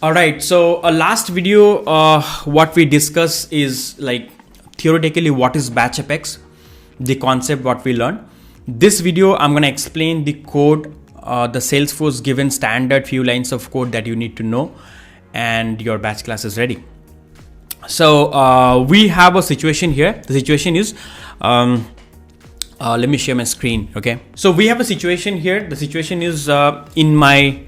All right, so last video, what we discussed is like theoretically what is BatchApex, the concept what we learned. This video, I'm going to explain the code, the Salesforce given standard few lines of code that you need to know, and your batch class is ready. So we have a situation here. The situation is, let me share my screen. Okay. So we have a situation here. The situation is in my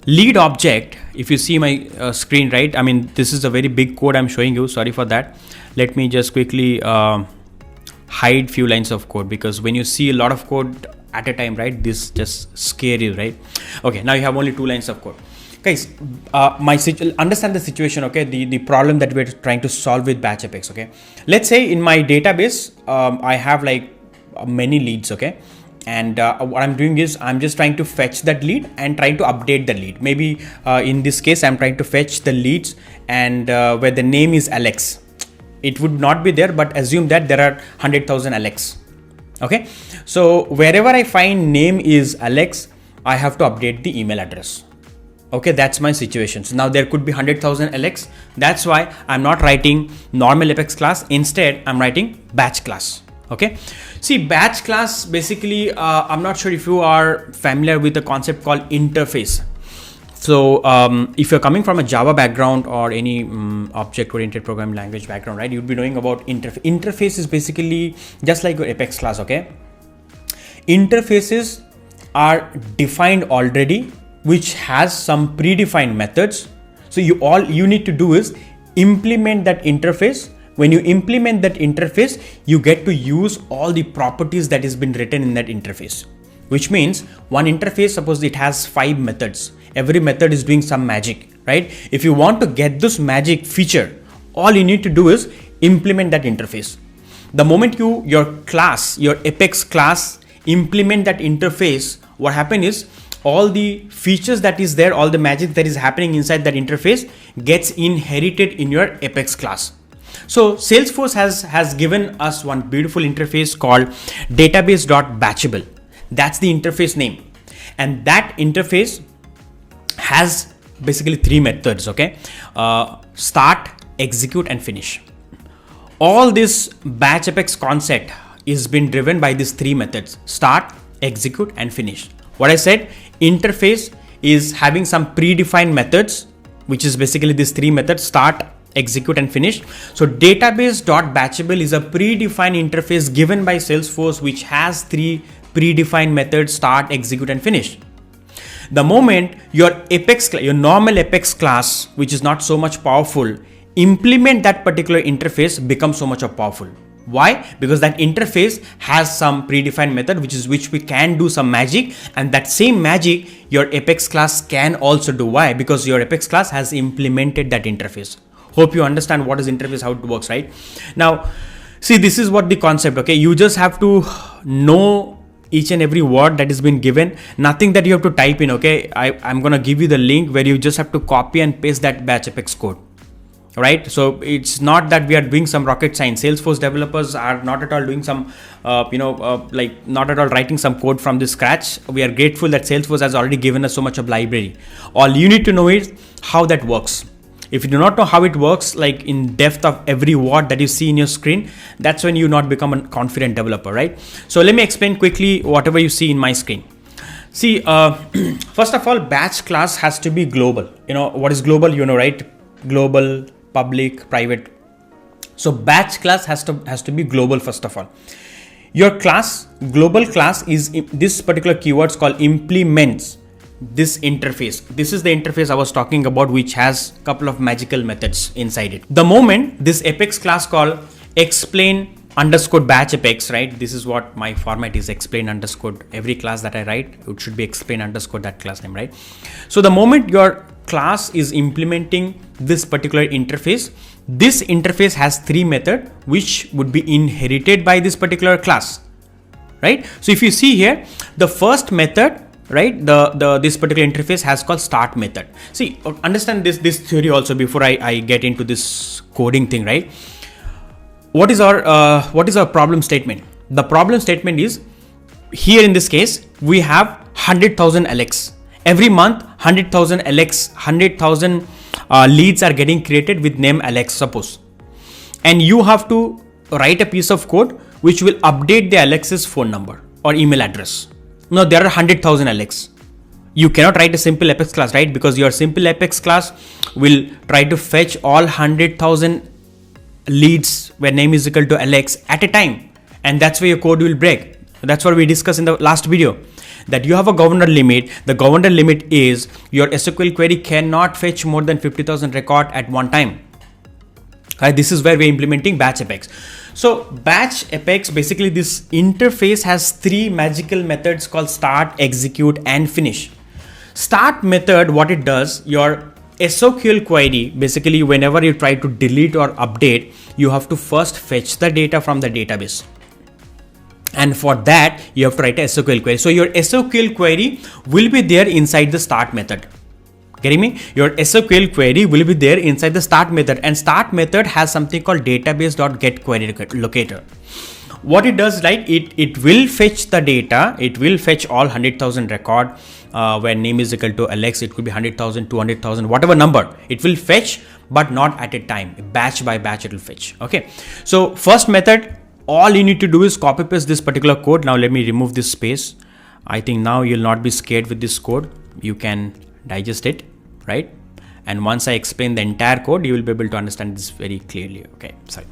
lead object. If you see my screen, right? I mean, this is a very big code I'm showing you. Sorry for that. Let me just quickly hide few lines of code, because when you see a lot of code at a time, right, this just scare you, right? Okay, now you have only 2 lines of code. Guys, understand the situation, okay? The problem that we're trying to solve with BatchApex, okay? Let's say in my database, I have like many leads, okay? And what I'm doing is I'm just trying to fetch that lead and trying to update the lead. Maybe in this case, I'm trying to fetch the leads and where the name is Alex. It would not be there, but assume that there are 100,000 Alex. Okay. So wherever I find name is Alex, I have to update the email address. Okay, that's my situation. So now there could be 100,000 Alex. That's why I'm not writing normal Apex class. Instead, I'm writing batch class. Okay, see, batch class basically, I'm not sure if you are familiar with the concept called interface. So if you're coming from a Java background or any object-oriented programming language background, right, you'd be knowing about interface. Interface is basically just like your Apex class. Okay, interfaces are defined already, which has some predefined methods. So all you need to do is implement that interface. When you implement that interface, you get to use all the properties that has been written in that interface, which means one interface, suppose it has 5 methods. Every method is doing some magic, right? If you want to get this magic feature, all you need to do is implement that interface. The moment your class, your Apex class, implement that interface, what happens is all the features that is there, all the magic that is happening inside that interface gets inherited in your Apex class. So Salesforce has given us one beautiful interface called database.batchable. That's the interface name. And that interface has basically 3 methods, okay? Start, execute, and finish. All this BatchApex concept is been driven by these 3 methods: start, execute, and finish. What I said, interface is having some predefined methods, which is basically these 3 methods: start, execute, and finish. So database.batchable is a predefined interface given by Salesforce, which has 3 predefined methods: start, execute, and finish. The moment your normal Apex class, which is not so much powerful, implement that particular interface, becomes so much powerful. Why? Because that interface has some predefined method, which we can do some magic, and that same magic your Apex class can also do. Why? Because your Apex class has implemented that interface. Hope you understand what is interface, how it works, right? Now, see, this is what the concept, okay? You just have to know each and every word that has been given. Nothing that you have to type in, okay? I'm going to give you the link where you just have to copy and paste that BatchApex code, right? So it's not that we are doing some rocket science. Salesforce developers are not at all doing some, like not at all writing some code from the scratch. We are grateful that Salesforce has already given us so much of library. All you need to know is how that works. If you do not know how it works, like in depth of every word that you see in your screen, that's when you not become a confident developer, right? So let me explain quickly whatever you see in my screen. See, first of all, batch class has to be global. You know what is global, you know, right? Global, public, private. So batch class has to be global first of all. Your class, global class, is this particular keywords called implements this interface. This is the interface I was talking about, which has a couple of magical methods inside it. The moment this Apex class called explain_BatchApex, right? This is what my format is, explain underscore. Every class that I write, it should be explain underscore that class name, right? So the moment your class is implementing this particular interface, this interface has 3 methods which would be inherited by this particular class, right? So if you see here, the first method, right, this particular interface has called start method. See, understand this theory also before I get into this coding thing, right? What is our problem statement? The problem statement is, here in this case, we have 100,000 Alex. Every month, 100,000 Alex, 100,000 leads are getting created with name Alex, suppose, and you have to write a piece of code which will update the Alex's phone number or email address. Now there are 100,000 Alex. You cannot write a simple Apex class, right? Because your simple Apex class will try to fetch all 100,000 leads where name is equal to Alex at a time, and that's where your code will break. That's what we discussed in the last video, that you have a governor limit. The governor limit is your SQL query cannot fetch more than 50,000 record at one time. Right, this is where we're implementing BatchApex. So BatchApex, basically this interface has three magical methods called start, execute, and finish. Start method, what it does, your SQL query, basically whenever you try to delete or update, you have to first fetch the data from the database. And for that, you have to write a SQL query. So your SQL query will be there inside the start method. Getting me? Your SQL query will be there inside the start method, and start method has something called database.getQueryLocator. What it does, like it will fetch the data. It will fetch all 100,000 record where name is equal to Alex. It could be 100,000, 200,000, whatever number it will fetch, but not at a time. Batch by batch it will fetch. Okay. So first method, all you need to do is copy paste this particular code. Now let me remove this space. I think now you'll not be scared with this code. You can digest it, right? And once I explain the entire code, you will be able to understand this very clearly. Okay, sorry.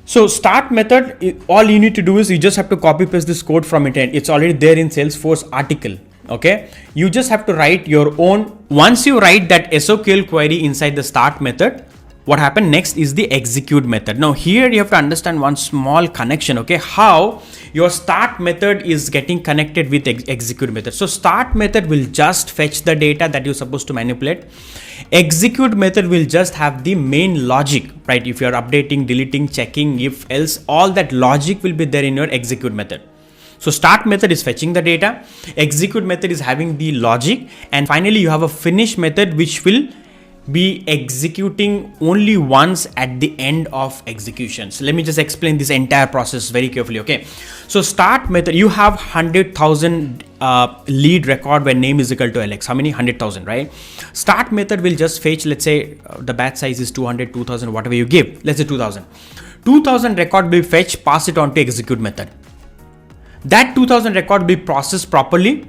So start method, all you need to do is you just have to copy paste this code from it, and it's already there in Salesforce article. Okay, you just have to write your own. Once you write that SQL query inside the start method, what happened next is the execute method. Now here you have to understand one small connection. Okay, how your start method is getting connected with execute method. So start method will just fetch the data that you're supposed to manipulate. Execute method will just have the main logic, right? If you're updating, deleting, checking, if else, all that logic will be there in your execute method. So start method is fetching the data, execute method is having the logic, and finally you have a finish method which will be executing only once at the end of execution. So let me just explain this entire process very carefully. Okay, so start method, you have 100,000 lead record where name is equal to Alex. How many? 100,000, right? Start method will just fetch, let's say the batch size is 200, 2000, whatever you give. Let's say 2000 record will fetch, pass it on to execute method. That 2000 record will be processed properly.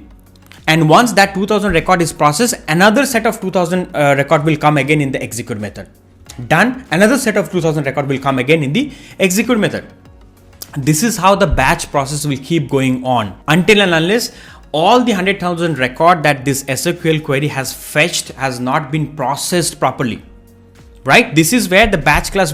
And once that 2000 record is processed, another set of 2000 record will come again in the execute method. Done. Another set of 2000 record will come again in the execute method. This is how the batch process will keep going on until and unless all the 100,000 record that this SQL query has fetched has not been processed properly. Right? This is where the batch class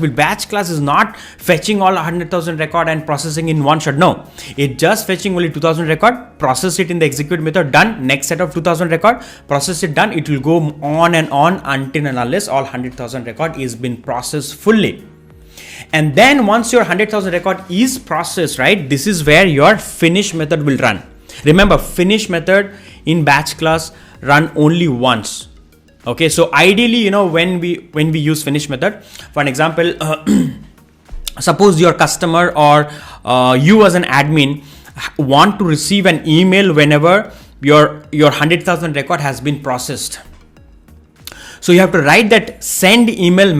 is not fetching all 100,000 record and processing in one shot. No, it just fetching only 2000 record, process it in the execute method, done. Next set of 2000 record, process it, done. It will go on and on until and unless all 100,000 record is been processed fully. And then once your 100,000 record is processed, right? This is where your finish method will run. Remember, finish method in batch class run only once. Okay, so ideally, when we use finish method, for an example, suppose your customer or you as an admin want to receive an email whenever your 100,000 record has been processed. So you have to write that send email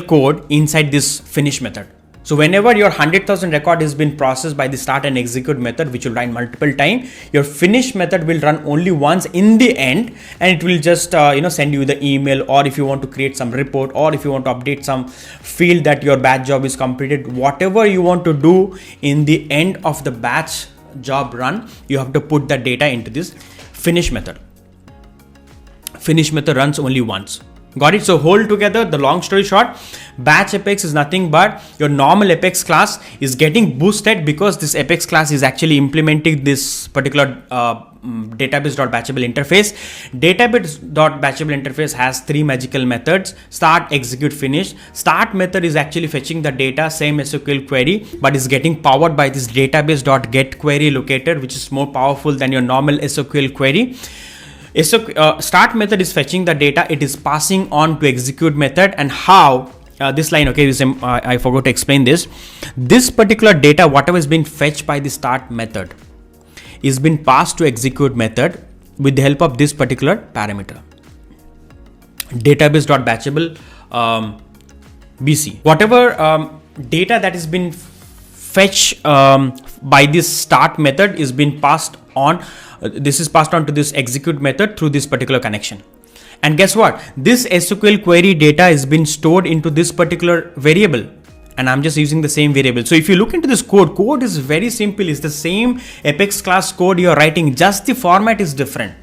code inside this finish method. So whenever your 100,000 record has been processed by the start and execute method, which will run multiple times, your finish method will run only once in the end, and it will just send you the email, or if you want to create some report, or if you want to update some field that your batch job is completed, whatever you want to do in the end of the batch job run, you have to put the data into this finish method. Finish method runs only once. Got it? So hold together, the long story short, BatchApex is nothing but your normal Apex class is getting boosted because this Apex class is actually implementing this particular database.batchable interface. Database.batchable interface has three magical methods: start, execute, finish. Start method is actually fetching the data, same SQL query, but is getting powered by this database.getQueryLocator, which is more powerful than your normal SQL query. Start method is fetching the data, it is passing on to execute method. And how this line, okay, I forgot to explain this. This particular data, whatever is being fetched by the start method, is been passed to execute method with the help of this particular parameter. database.batchable BC. Whatever data that has been fetched by this start method is been passed on. This is passed on to this execute method through this particular connection. And guess what? This SQL query data has been stored into this particular variable. And I'm just using the same variable. So if you look into this code is very simple. It's the same Apex class code you're writing, just the format is different.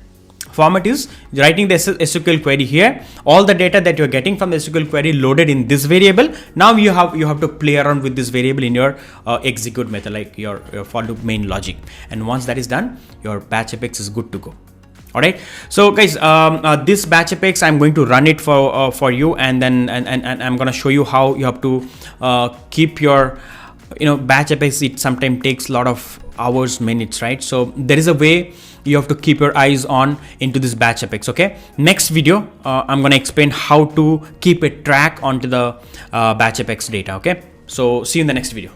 Format is writing the SQL query here. All the data that you're getting from the SQL query loaded in this variable. Now you have to play around with this variable in your execute method, like your for loop main logic. And once that is done, your BatchApex is good to go. All right. So guys, this BatchApex, I'm going to run it for you, and then and I'm going to show you how you have to keep your BatchApex. It sometimes takes a lot of hours, minutes, right? So there is a way you have to keep your eyes on into this BatchApex. Okay. Next video, I'm going to explain how to keep a track onto the BatchApex data. Okay. So see you in the next video.